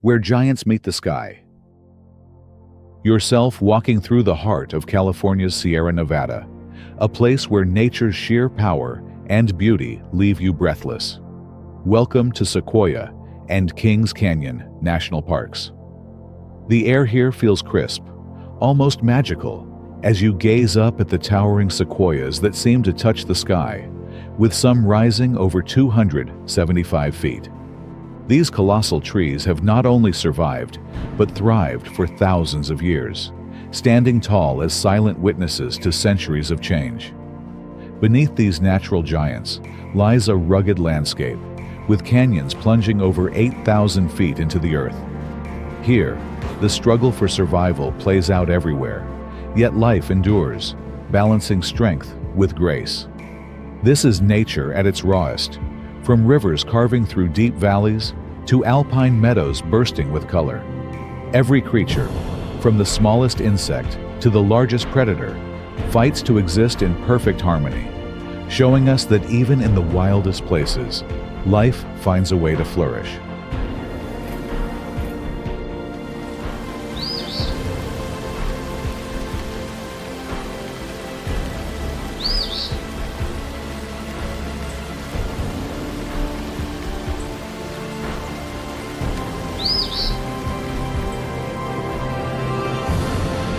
where giants meet the sky. Yourself walking through the heart of California's Sierra Nevada, a place where nature's sheer power and beauty leave you breathless. Welcome to Sequoia and Kings Canyon National Parks. The air here feels crisp, almost magical, as you gaze up at the towering sequoias that seem to touch the sky, with some rising over 275 feet. These colossal trees have not only survived, but thrived for thousands of years, standing tall as silent witnesses to centuries of change. Beneath these natural giants lies a rugged landscape, with canyons plunging over 8,000 feet into the earth. Here, the struggle for survival plays out everywhere, yet life endures, balancing strength with grace. This is nature at its rawest, from rivers carving through deep valleys to alpine meadows bursting with color. Every creature, from the smallest insect to the largest predator, fights to exist in perfect harmony, showing us that even in the wildest places, life finds a way to flourish.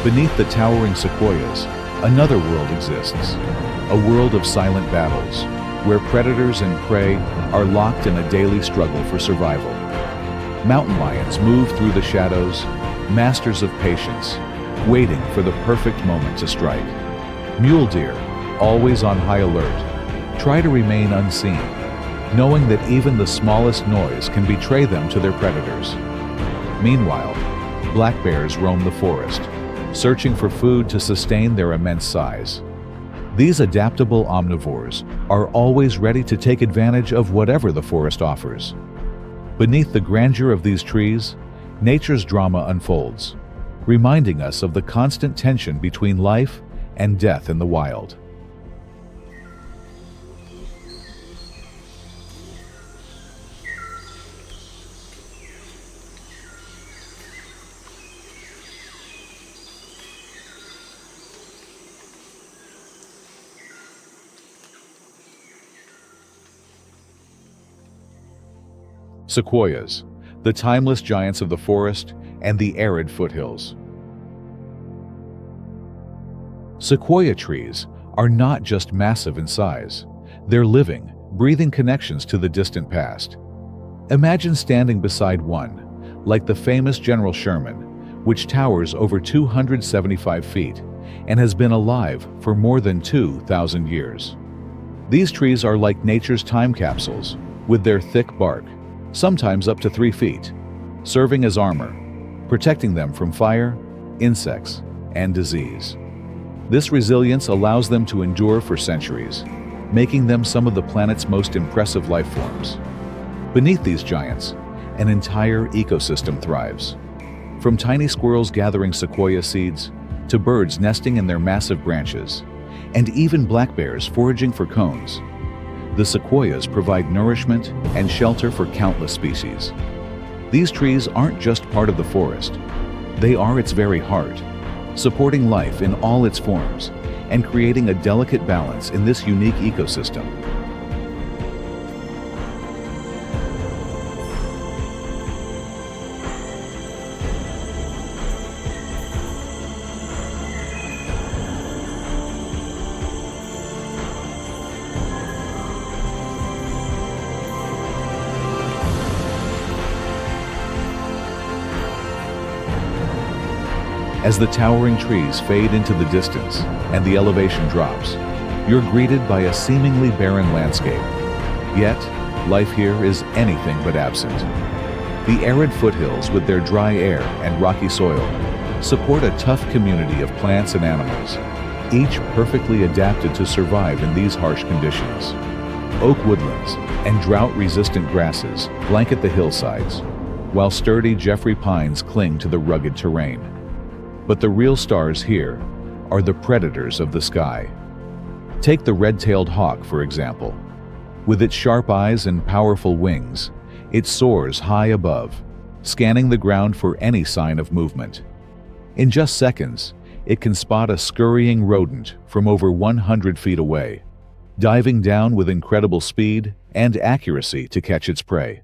Beneath the towering sequoias, another world exists, a world of silent battles, where predators and prey are locked in a daily struggle for survival. Mountain lions move through the shadows, masters of patience, waiting for the perfect moment to strike. Mule deer, always on high alert, try to remain unseen, knowing that even the smallest noise can betray them to their predators. Meanwhile, black bears roam the forest, searching for food to sustain their immense size. These adaptable omnivores are always ready to take advantage of whatever the forest offers. Beneath the grandeur of these trees, nature's drama unfolds, reminding us of the constant tension between life and death in the wild. Sequoias, the timeless giants of the forest and the arid foothills. Sequoia trees are not just massive in size, they're living, breathing connections to the distant past. Imagine standing beside one, like the famous General Sherman, which towers over 275 feet and has been alive for more than 2,000 years. These trees are like nature's time capsules, with their thick bark, sometimes up to 3 feet, serving as armor, protecting them from fire, insects, and disease. This resilience allows them to endure for centuries, making them some of the planet's most impressive life forms. Beneath these giants, an entire ecosystem thrives. From tiny squirrels gathering sequoia seeds, to birds nesting in their massive branches, and even black bears foraging for cones. The sequoias provide nourishment and shelter for countless species. These trees aren't just part of the forest, they are its very heart, supporting life in all its forms and creating a delicate balance in this unique ecosystem. As the towering trees fade into the distance and the elevation drops, you're greeted by a seemingly barren landscape. Yet, life here is anything but absent. The arid foothills, with their dry air and rocky soil, support a tough community of plants and animals, each perfectly adapted to survive in these harsh conditions. Oak woodlands and drought-resistant grasses blanket the hillsides, while sturdy Jeffrey pines cling to the rugged terrain. But the real stars here are the predators of the sky. Take the red-tailed hawk, for example. With its sharp eyes and powerful wings, it soars high above, scanning the ground for any sign of movement. In just seconds, it can spot a scurrying rodent from over 100 feet away, diving down with incredible speed and accuracy to catch its prey.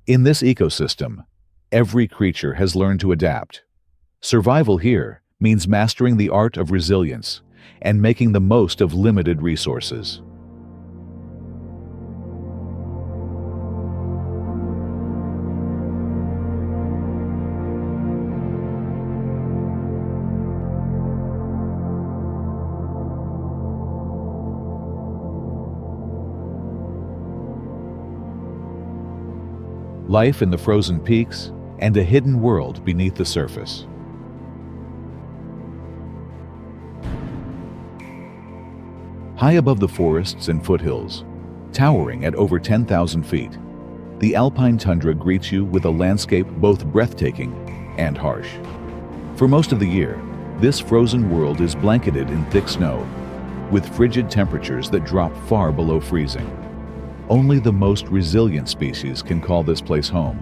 In this ecosystem, every creature has learned to adapt. Survival here means mastering the art of resilience and making the most of limited resources. Life in the frozen peaks and a hidden world beneath the surface. High above the forests and foothills, towering at over 10,000 feet, the alpine tundra greets you with a landscape both breathtaking and harsh. For most of the year, this frozen world is blanketed in thick snow, with frigid temperatures that drop far below freezing. Only the most resilient species can call this place home.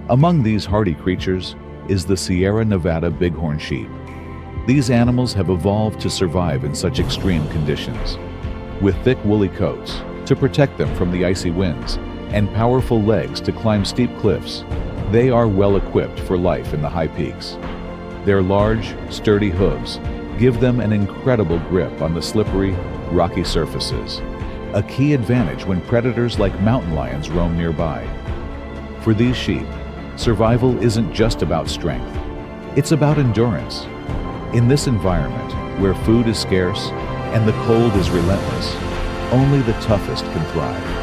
Among these hardy creatures is the Sierra Nevada bighorn sheep. These animals have evolved to survive in such extreme conditions. With thick woolly coats to protect them from the icy winds and powerful legs to climb steep cliffs, they are well equipped for life in the high peaks. Their large, sturdy hooves give them an incredible grip on the slippery, rocky surfaces, a key advantage when predators like mountain lions roam nearby. For these sheep, survival isn't just about strength, it's about endurance. In this environment, where food is scarce and the cold is relentless, only the toughest can thrive.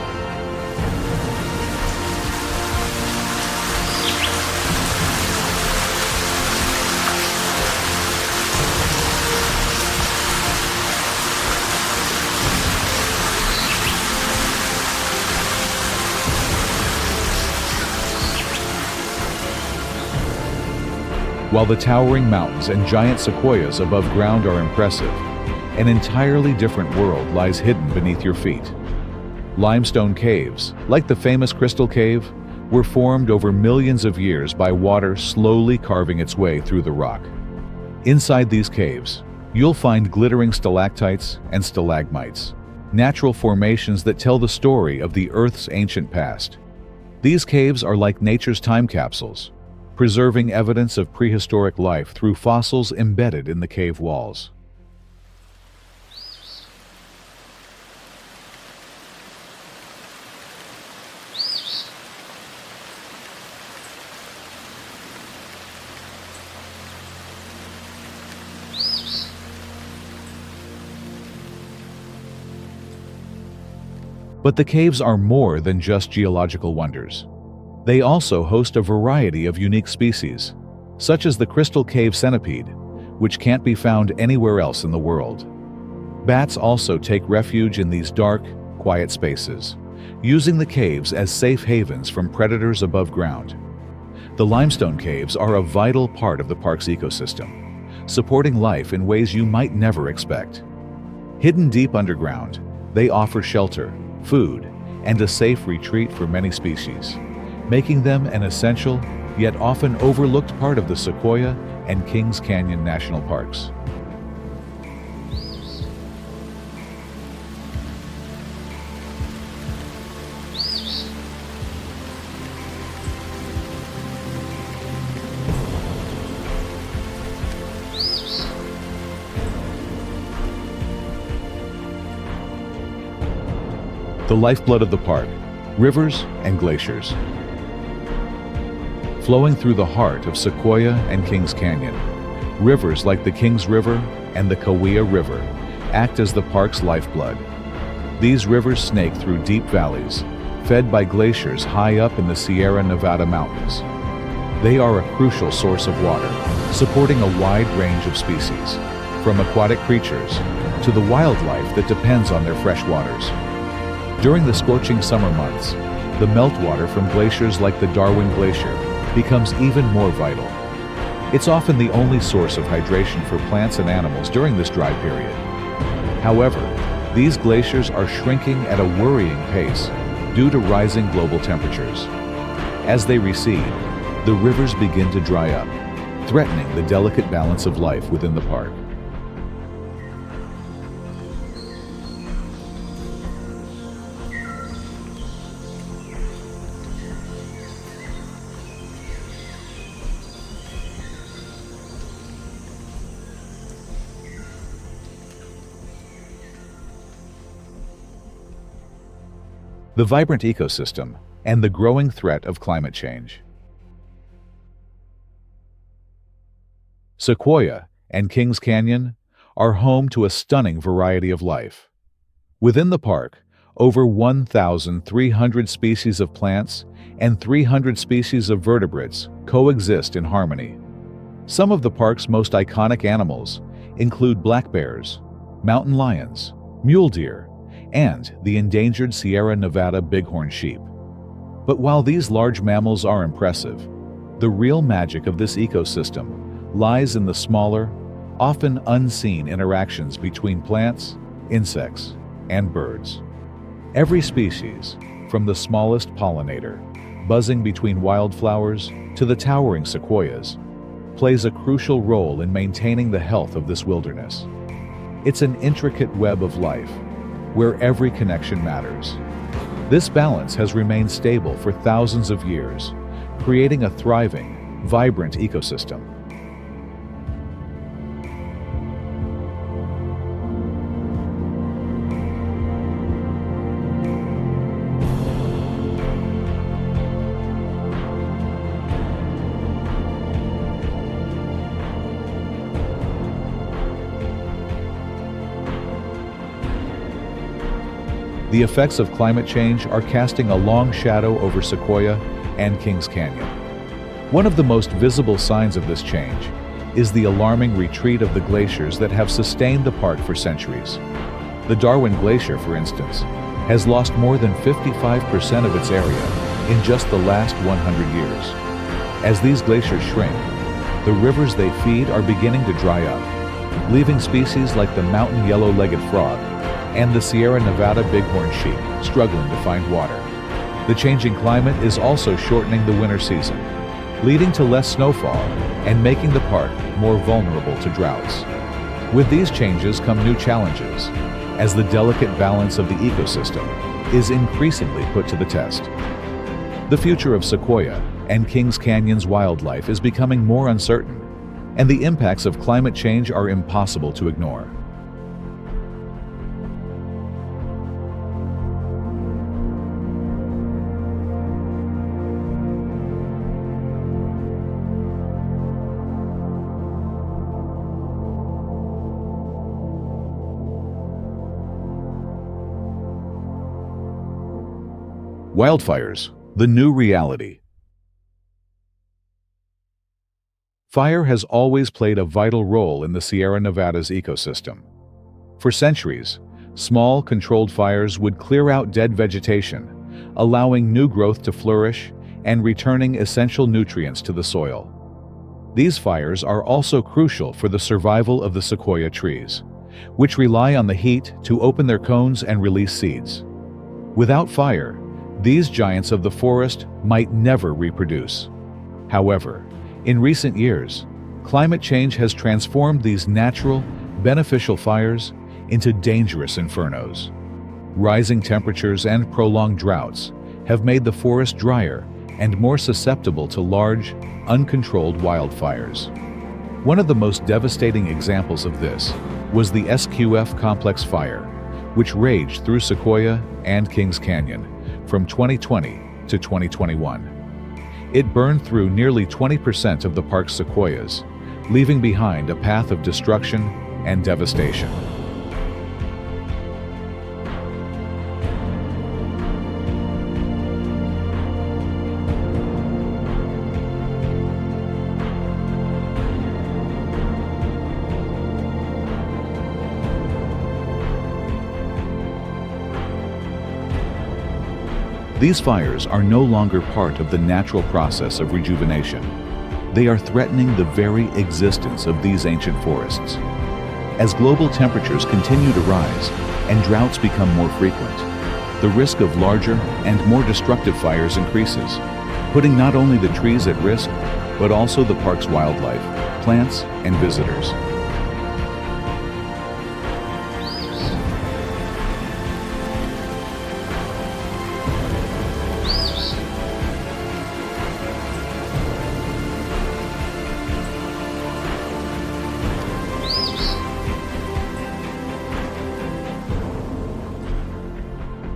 While the towering mountains and giant sequoias above ground are impressive, an entirely different world lies hidden beneath your feet. Limestone caves, like the famous Crystal Cave, were formed over millions of years by water slowly carving its way through the rock. Inside these caves, you'll find glittering stalactites and stalagmites, natural formations that tell the story of the Earth's ancient past. These caves are like nature's time capsules, preserving evidence of prehistoric life through fossils embedded in the cave walls. But the caves are more than just geological wonders. They also host a variety of unique species, such as the Crystal Cave centipede, which can't be found anywhere else in the world. Bats also take refuge in these dark, quiet spaces, using the caves as safe havens from predators above ground. The limestone caves are a vital part of the park's ecosystem, supporting life in ways you might never expect. Hidden deep underground, they offer shelter, food, and a safe retreat for many species, making them an essential, yet often overlooked part of the Sequoia and Kings Canyon National Parks. The lifeblood of the park, rivers and glaciers. Flowing through the heart of Sequoia and Kings Canyon, rivers like the Kings River and the Kaweah River act as the park's lifeblood. These rivers snake through deep valleys, fed by glaciers high up in the Sierra Nevada mountains. They are a crucial source of water, supporting a wide range of species, from aquatic creatures to the wildlife that depends on their fresh waters. During the scorching summer months, the meltwater from glaciers like the Darwin Glacier becomes even more vital. It's often the only source of hydration for plants and animals during this dry period. However, these glaciers are shrinking at a worrying pace due to rising global temperatures. As they recede, the rivers begin to dry up, threatening the delicate balance of life within the park. The vibrant ecosystem and the growing threat of climate change. Sequoia and Kings Canyon are home to a stunning variety of life. Within the park, over 1,300 species of plants and 300 species of vertebrates coexist in harmony. Some of the park's most iconic animals include black bears, mountain lions, mule deer, and the endangered Sierra Nevada bighorn sheep. But while these large mammals are impressive, the real magic of this ecosystem lies in the smaller, often unseen interactions between plants, insects, and birds. Every species, from the smallest pollinator, buzzing between wildflowers, to the towering sequoias, plays a crucial role in maintaining the health of this wilderness. It's an intricate web of life, where every connection matters. This balance has remained stable for thousands of years, creating a thriving, vibrant ecosystem. The effects of climate change are casting a long shadow over Sequoia and Kings Canyon. One of the most visible signs of this change is the alarming retreat of the glaciers that have sustained the park for centuries. The Darwin Glacier, for instance, has lost more than 55% of its area in just the last 100 years. As these glaciers shrink, the rivers they feed are beginning to dry up, leaving species like the mountain yellow-legged frog and the Sierra Nevada bighorn sheep struggling to find water. The changing climate is also shortening the winter season, leading to less snowfall and making the park more vulnerable to droughts. With these changes come new challenges, as the delicate balance of the ecosystem is increasingly put to the test. The future of Sequoia and Kings Canyon's wildlife is becoming more uncertain, and the impacts of climate change are impossible to ignore. Wildfires, the new reality. Fire has always played a vital role in the Sierra Nevada's ecosystem. For centuries, small, controlled fires would clear out dead vegetation, allowing new growth to flourish and returning essential nutrients to the soil. These fires are also crucial for the survival of the sequoia trees, which rely on the heat to open their cones and release seeds. Without fire, these giants of the forest might never reproduce. However, in recent years, climate change has transformed these natural, beneficial fires into dangerous infernos. Rising temperatures and prolonged droughts have made the forest drier and more susceptible to large, uncontrolled wildfires. One of the most devastating examples of this was the SQF complex fire, which raged through Sequoia and Kings Canyon from 2020 to 2021. It burned through nearly 20% of the park's sequoias, leaving behind a path of destruction and devastation. These fires are no longer part of the natural process of rejuvenation. They are threatening the very existence of these ancient forests. As global temperatures continue to rise and droughts become more frequent, the risk of larger and more destructive fires increases. putting not only the trees at risk, but also the park's wildlife, plants, and visitors.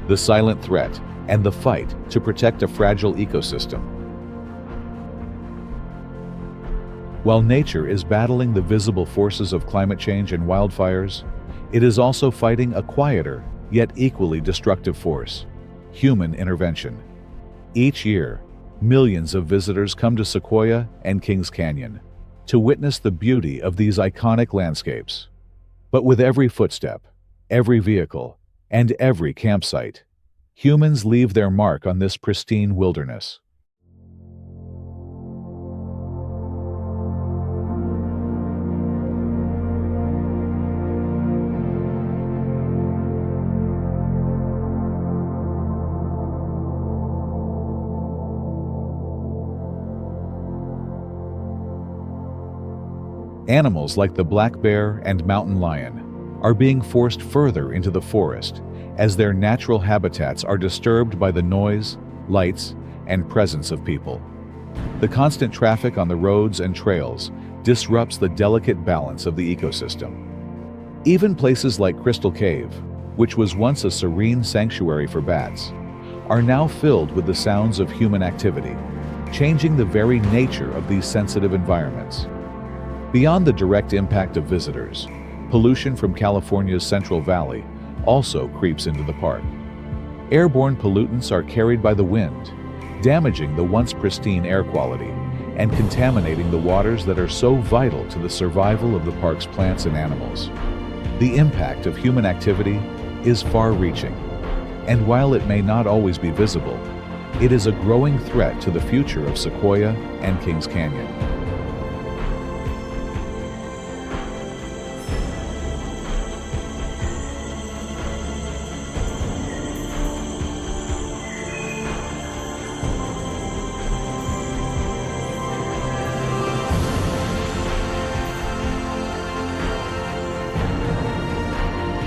The silent threat and the fight to protect a fragile ecosystem. While nature is battling the visible forces of climate change and wildfires, it is also fighting a quieter, yet equally destructive force: human intervention. Each year, millions of visitors come to Sequoia and Kings Canyon to witness the beauty of these iconic landscapes. But with every footstep, every vehicle, and every campsite, humans leave their mark on this pristine wilderness. Animals like the black bear and mountain lion are being forced further into the forest as their natural habitats are disturbed by the noise, lights, and presence of people. The constant traffic on the roads and trails disrupts the delicate balance of the ecosystem. Even places like Crystal Cave, which was once a serene sanctuary for bats, are now filled with the sounds of human activity, changing the very nature of these sensitive environments. Beyond the direct impact of visitors, pollution from California's Central Valley also creeps into the park. Airborne pollutants are carried by the wind, damaging the once pristine air quality and contaminating the waters that are so vital to the survival of the park's plants and animals. The impact of human activity is far-reaching, and while it may not always be visible, it is a growing threat to the future of Sequoia and Kings Canyon.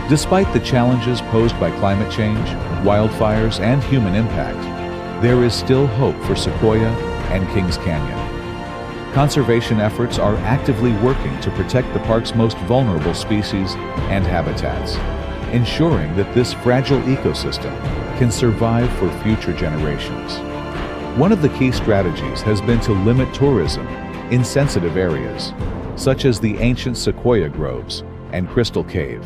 Despite the challenges posed by climate change, wildfires, and human impact, there is still hope for Sequoia and Kings Canyon. Conservation efforts are actively working to protect the park's most vulnerable species and habitats, ensuring that this fragile ecosystem can survive for future generations. One of the key strategies has been to limit tourism in sensitive areas, such as the ancient sequoia groves and Crystal Cave.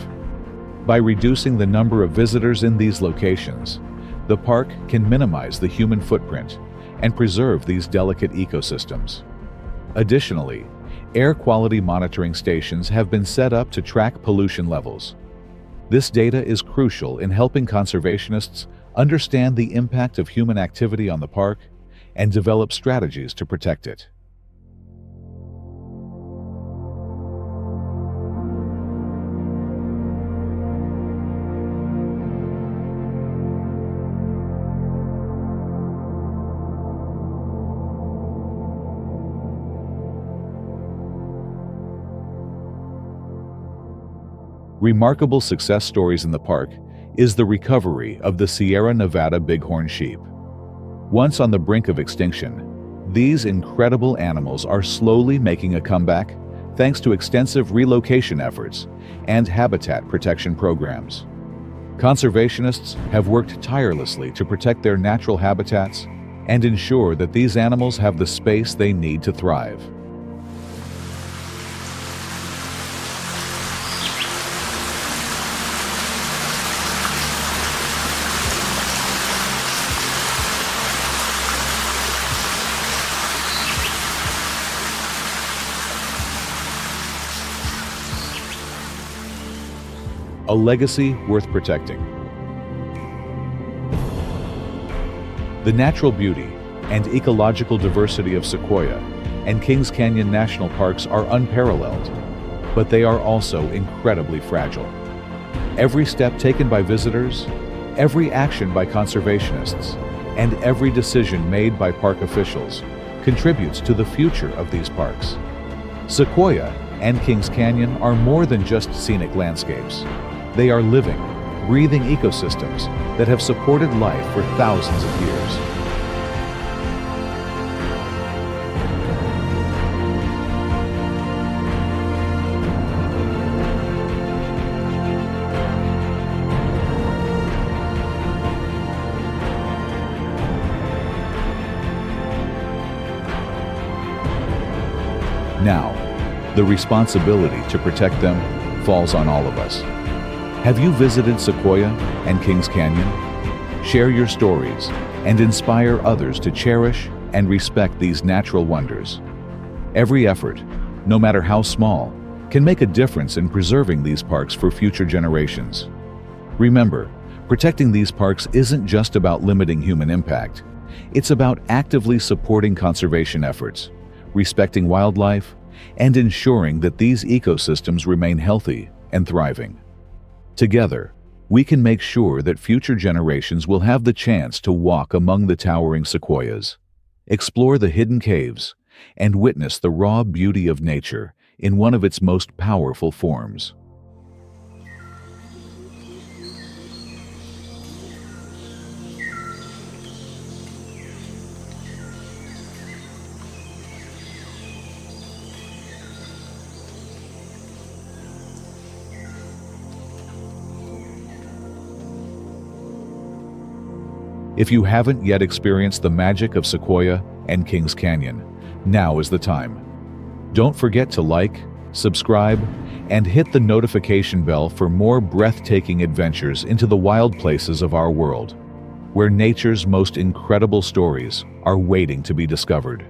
By reducing the number of visitors in these locations, the park can minimize the human footprint and preserve these delicate ecosystems. Additionally, air quality monitoring stations have been set up to track pollution levels. This data is crucial in helping conservationists understand the impact of human activity on the park and develop strategies to protect it. Remarkable success stories in the park is the recovery of the Sierra Nevada bighorn sheep. Once on the brink of extinction, these incredible animals are slowly making a comeback thanks to extensive relocation efforts and habitat protection programs. Conservationists have worked tirelessly to protect their natural habitats and ensure that these animals have the space they need to thrive. A legacy worth protecting. The natural beauty and ecological diversity of Sequoia and Kings Canyon National Parks are unparalleled, but they are also incredibly fragile. Every step taken by visitors, every action by conservationists, and every decision made by park officials contributes to the future of these parks. Sequoia and Kings Canyon are more than just scenic landscapes. They are living, breathing ecosystems that have supported life for thousands of years. Now, the responsibility to protect them falls on all of us. Have you visited Sequoia and Kings Canyon? Share your stories and inspire others to cherish and respect these natural wonders. Every effort, no matter how small, can make a difference in preserving these parks for future generations. Remember, protecting these parks isn't just about limiting human impact. It's about actively supporting conservation efforts, respecting wildlife, and ensuring that these ecosystems remain healthy and thriving. Together, we can make sure that future generations will have the chance to walk among the towering sequoias, explore the hidden caves, and witness the raw beauty of nature in one of its most powerful forms. If you haven't yet experienced the magic of Sequoia and Kings Canyon, now is the time. Don't forget to like, subscribe, and hit the notification bell for more breathtaking adventures into the wild places of our world, where nature's most incredible stories are waiting to be discovered.